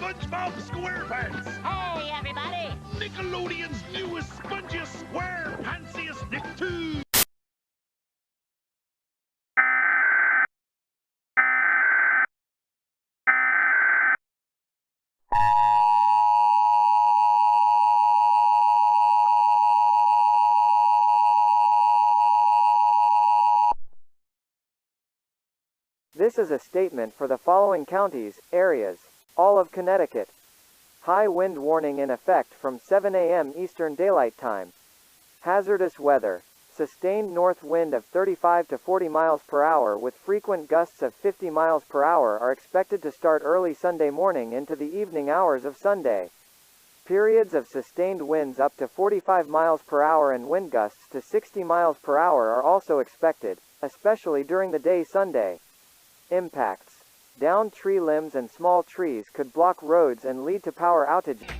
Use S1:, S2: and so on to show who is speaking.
S1: SpongeBob SquarePants!
S2: Hey, everybody!
S1: Nickelodeon's newest, spongiest, SquarePantsiest Nicktoons!
S3: This is a statement for the following counties, areas, all of Connecticut. High wind warning in effect from 7 a.m. Eastern Daylight Time. Hazardous weather. Sustained north wind of 35 to 40 miles per hour with frequent gusts of 50 miles per hour are expected to start early Sunday morning into the evening hours of Sunday. Periods of sustained winds up to 45 miles per hour and wind gusts to 60 miles per hour are also expected, especially during the day Sunday. Impacts. Downed tree limbs and small trees could block roads and lead to power outages.